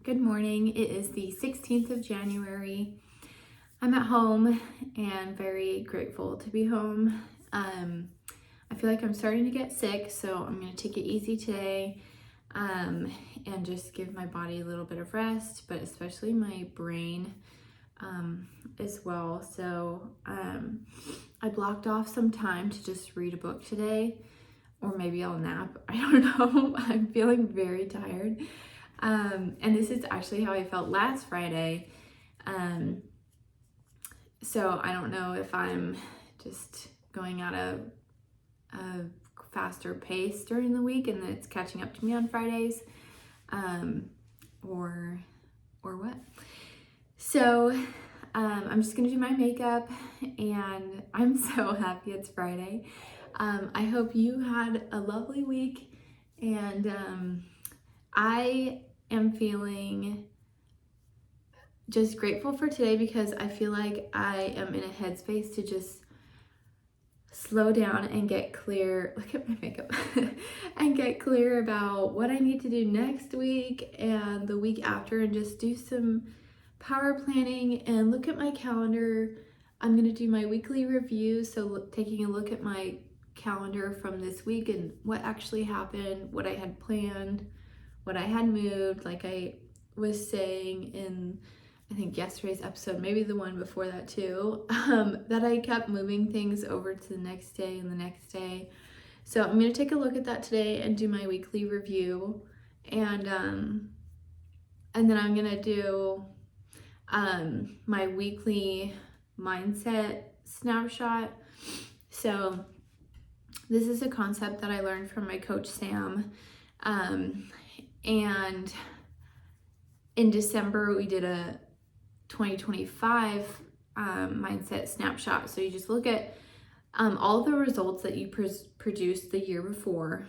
Good morning. It is the 16th of January. I'm at home and very grateful to be home. I feel like I'm starting to get sick, so I'm going to take it easy today and just give my body a little bit of rest, but especially my brain as well. So I blocked off some time to just read a book today, or maybe I'll nap. I don't know. I'm feeling very tired. And this is actually how I felt last Friday. So I don't know if I'm just going at a faster pace during the week and it's catching up to me on Fridays, or what. So I'm just gonna do my makeup, and I'm so happy it's Friday. I hope you had a lovely week, and I am feeling just grateful for today because I feel like I am in a headspace to just slow down and get clear. Look at my makeup. And get clear about what I need to do next week and the week after, and just do some power planning and look at my calendar. I'm going to do my weekly review, so taking a look at my calendar from this week and what actually happened, what I had planned, what I had moved, like I was saying in, I think, yesterday's episode, maybe the one before that too, that I kept moving things over to the next day and the next day. So I'm going to take a look at that today and do my weekly review, and then I'm going to do my weekly mindset snapshot. So this is a concept that I learned from my coach Sam, and in December we did a 2025 mindset snapshot. So you just look at all the results that you produced the year before,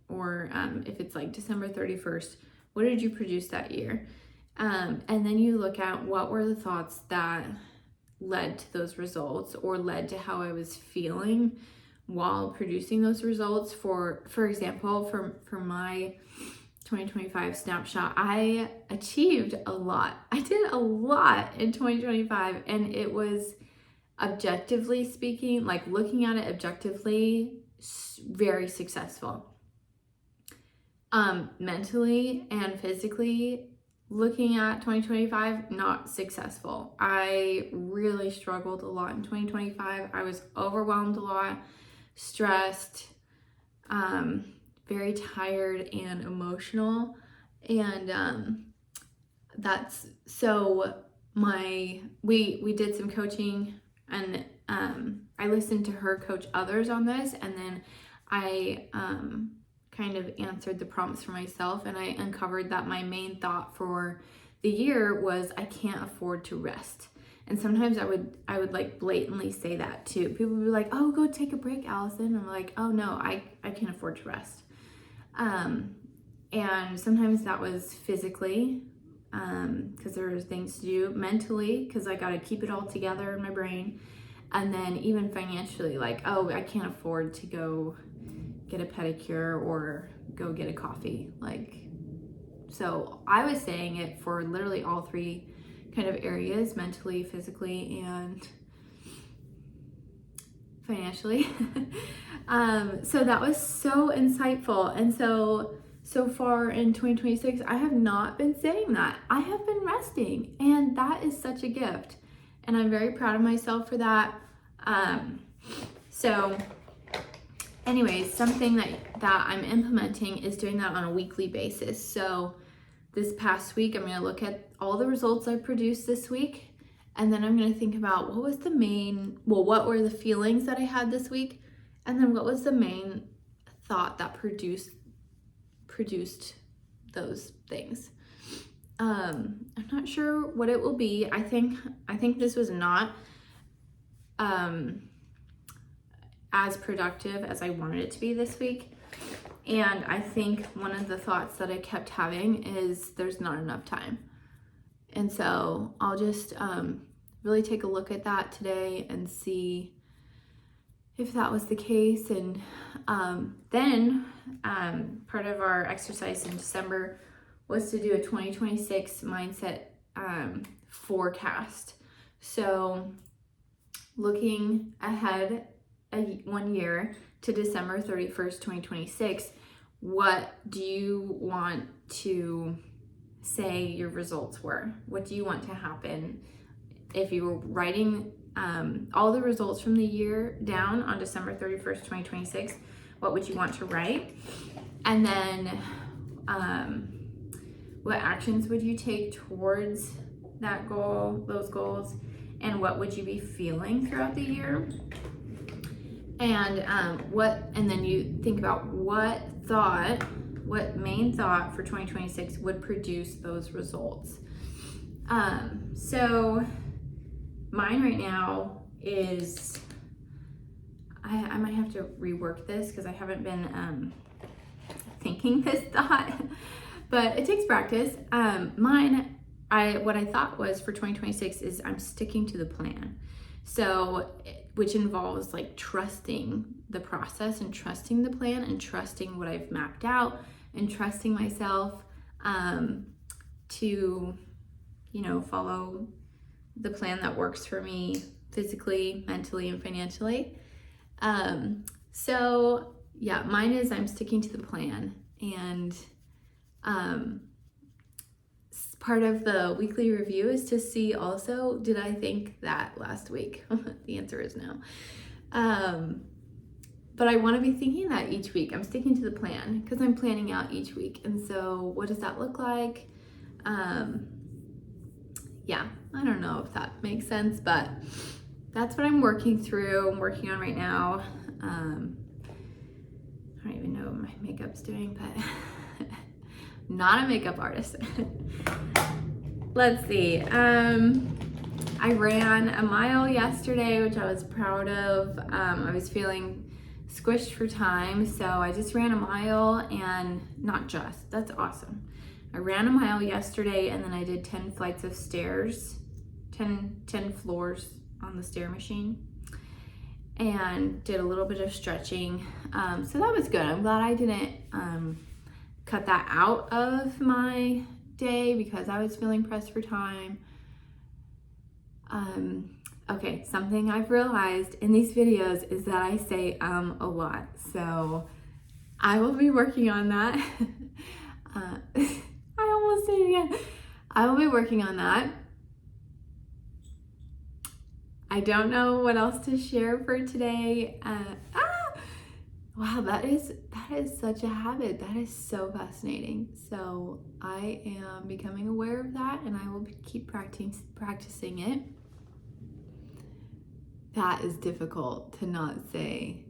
or if it's like December 31st, what did you produce that year? And then you look at what were the thoughts that led to those results, or led to how I was feeling while producing those results. For example, for my 2025 snapshot, I achieved a lot. I did a lot in 2025, and it was, objectively speaking, like looking at it objectively, very successful. Mentally and physically, looking at 2025, not successful. I really struggled a lot in 2025. I was overwhelmed a lot, stressed, very tired and emotional. And that's so we did some coaching, and I listened to her coach others on this, and then I kind of answered the prompts for myself, and I uncovered that my main thought for the year was I can't afford to rest. And sometimes I would like blatantly say that too. People would be like, "Oh, go take a break, Allison." I'm like, "Oh no, I can't afford to rest." And sometimes that was physically, because there were things to do, mentally, because I got to keep it all together in my brain, and then even financially, like, oh, I can't afford to go get a pedicure or go get a coffee. Like, so I was saying it for literally all three kind of areas: mentally, physically, and financially. So that was so insightful. And so far in 2026, I have not been saying that. I have been resting, and that is such a gift. And I'm very proud of myself for that. So anyways, something that I'm implementing is doing that on a weekly basis. So this past week, I'm going to look at all the results I produced this week, and then I'm going to think about what were the feelings that I had this week, and then what was the main thought that produced those things. I'm not sure what it will be. I think this was not as productive as I wanted it to be this week. And I think one of the thoughts that I kept having is there's not enough time. And so I'll just really take a look at that today and see if that was the case. And then part of our exercise in December was to do a 2026 mindset forecast. So looking ahead 1 year to December 31st, 2026, what do you want to say your results were? What do you want to happen? If you were writing all the results from the year down on December 31st, 2026, what would you want to write? And then what actions would you take towards that goal, those goals, and what would you be feeling throughout the year? And and then you think about what main thought for 2026 would produce those results. So mine right now is, I might have to rework this because I haven't been thinking this thought, but it takes practice. What I thought was for 2026 is I'm sticking to the plan. So, which involves like trusting the process and trusting the plan and trusting what I've mapped out and trusting myself to, follow the plan that works for me physically, mentally, and financially. So yeah, mine is I'm sticking to the plan. And part of the weekly review is to see also, did I think that last week? The answer is no. But I want to be thinking that each week. I'm sticking to the plan because I'm planning out each week. And so what does that look like? Yeah, I don't know if that makes sense, but that's what I'm working through. I'm working on right now. I don't even know what my makeup's doing, but not a makeup artist. Let's see. I ran a mile yesterday, which I was proud of. I was feeling squished for time, so I just ran a mile, and that's awesome. I ran a mile yesterday, and then I did 10 flights of stairs, 10 floors on the stair machine, and did a little bit of stretching. So that was good. I'm glad I didn't cut that out of my day because I was feeling pressed for time. Okay, something I've realized in these videos is that I say a lot, so I will be working on that. I almost did it again. I will be working on that. I don't know what else to share for today. Wow, that is such a habit. That is so fascinating. So I am becoming aware of that, and I will keep practicing it. That is difficult to not say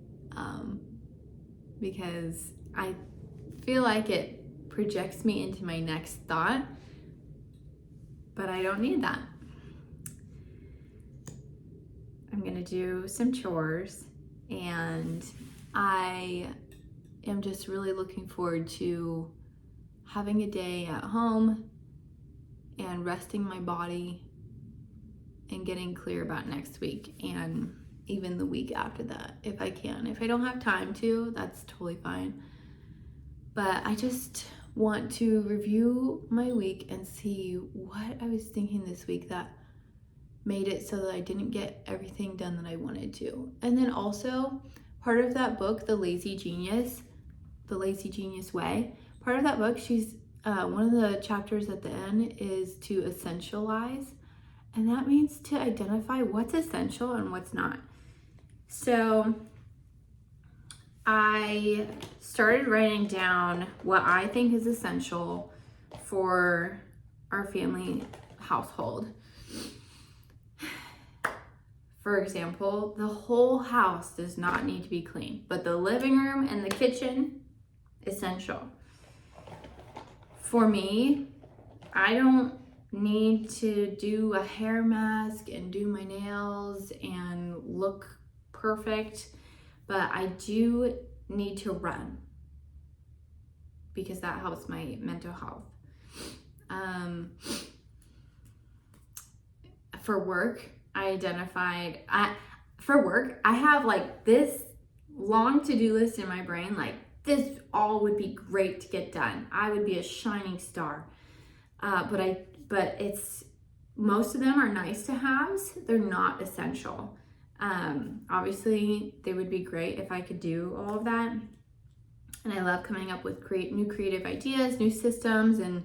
because I feel like it projects me into my next thought, but I don't need that. I'm gonna do some chores, and I am just really looking forward to having a day at home and resting my body and getting clear about next week and even the week after that if I can. If I don't have time to, that's totally fine. But I just want to review my week and see what I was thinking this week that made it so that I didn't get everything done that I wanted to. And then also, part of that book, The Lazy Genius Way, part of that book, she's one of the chapters at the end is to essentialize, and that means to identify what's essential and what's not. So I started writing down what I think is essential for our family household. For example, the whole house does not need to be clean, but the living room and the kitchen, essential. For me, I don't need to do a hair mask and do my nails and look perfect, but I do need to run because that helps my mental health. For work, I identified, I have like this long to-do list in my brain, like this all would be great to get done. I would be a shining star. But it's, most of them are nice to haves. They're not essential. Obviously they would be great if I could do all of that. And I love coming up with new creative ideas, new systems, and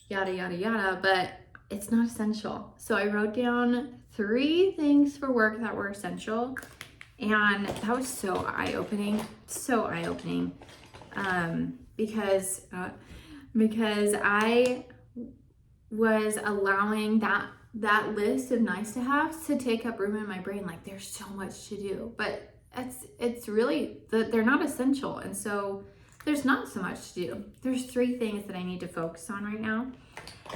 yada, yada, yada, but it's not essential. So I wrote down 3 things for work that were essential. And that was so eye-opening, because I was allowing that list of nice to haves to take up room in my brain. Like, there's so much to do, but it's really that they're not essential, and so there's not so much to do. There's 3 things that I need to focus on right now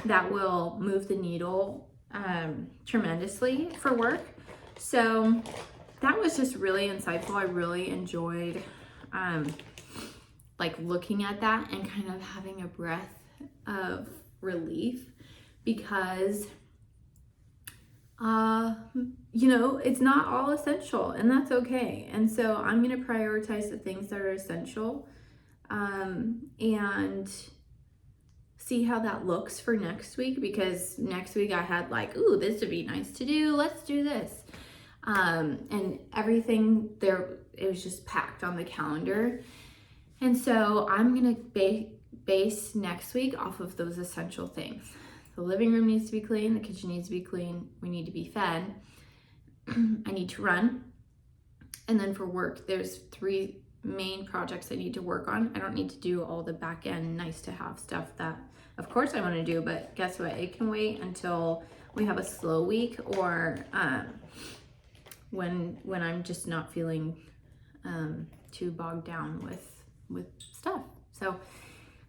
that will move the needle tremendously for work. So that was just really insightful. I really enjoyed like looking at that and kind of having a breath of relief, because it's not all essential, and that's okay. And so I'm going to prioritize the things that are essential, and see how that looks for next week, because next week I had like, ooh, this would be nice to do. Let's do this. And everything there, it was just packed on the calendar. And so I'm going to base next week off of those essential things. The living room needs to be clean. The kitchen needs to be clean. We need to be fed. I need to run. And then for work, there's 3 main projects I need to work on. I don't need to do all the back end nice to have stuff that of course I want to do, but guess what? It can wait until we have a slow week, or when I'm just not feeling too bogged down with stuff. So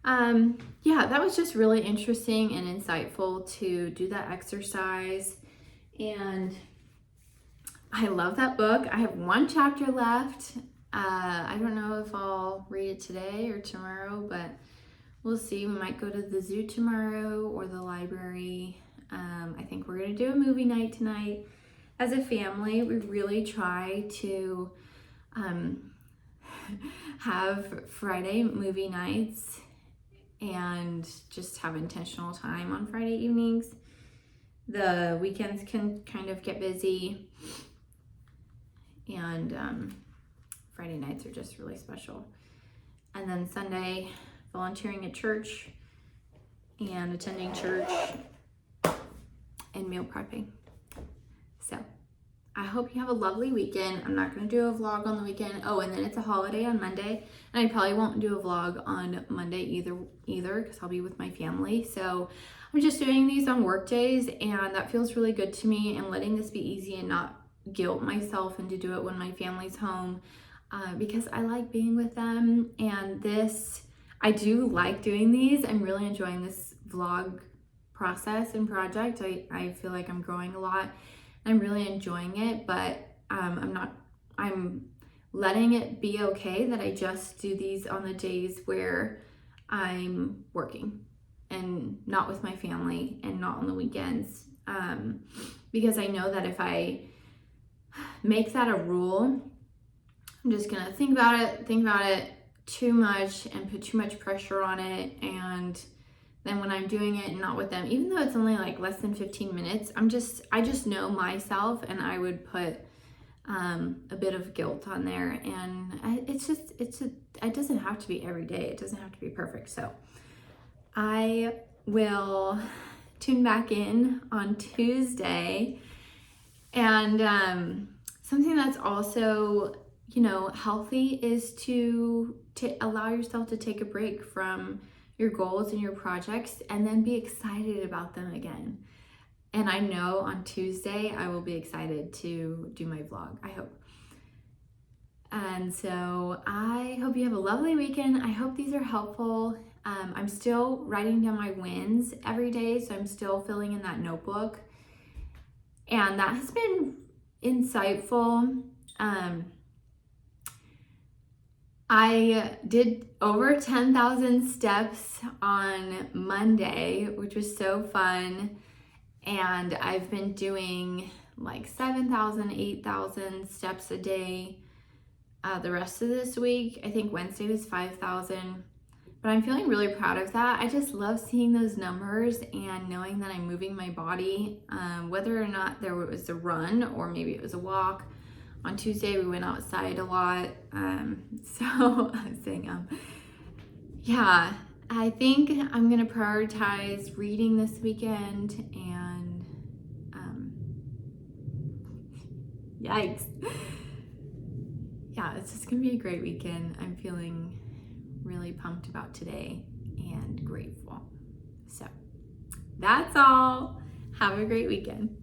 yeah, that was just really interesting and insightful to do that exercise. And I love that book. I have 1 chapter left. I don't know if I'll read it today or tomorrow, but we'll see. We might go to the zoo tomorrow or the library. I think we're gonna do a movie night tonight. As a family, we really try to have Friday movie nights and just have intentional time on Friday evenings. The weekends can kind of get busy, and Friday nights are just really special. And then Sunday, volunteering at church and attending church and meal prepping. So I hope you have a lovely weekend. I'm not going to do a vlog on the weekend. Oh, and then it's a holiday on Monday, and I probably won't do a vlog on Monday either because I'll be with my family. So I'm just doing these on work days, and that feels really good to me, and letting this be easy and not guilt myself and to do it when my family's home, because I like being with them. And I do like doing these. I'm really enjoying this vlog process and project. I feel like I'm growing a lot. I'm really enjoying it, but I'm letting it be okay that I just do these on the days where I'm working and not with my family and not on the weekends, because I know that if I make that a rule, I'm just gonna think about it too much and put too much pressure on it, and then when I'm doing it and not with them, even though it's only like less than 15 minutes, I just know myself, and I would put a bit of guilt on there. And it doesn't have to be every day. It doesn't have to be perfect. So I will tune back in on Tuesday. And something that's also, healthy is to allow yourself to take a break from your goals and your projects, and then be excited about them again. And I know on Tuesday I will be excited to do my vlog, I hope. And so I hope you have a lovely weekend. I hope these are helpful. I'm still writing down my wins every day, so I'm still filling in that notebook, and that has been insightful. I did over 10,000 steps on Monday, which was so fun. And I've been doing like 7,000, 8,000 steps a day the rest of this week. I think Wednesday was 5,000, but I'm feeling really proud of that. I just love seeing those numbers and knowing that I'm moving my body, whether or not there was a run or maybe it was a walk. On Tuesday, we went outside a lot. So I'm saying, yeah, I think I'm gonna prioritize reading this weekend and, yikes. Yeah, it's just gonna be a great weekend. I'm feeling really pumped about today and grateful. So that's all. Have a great weekend.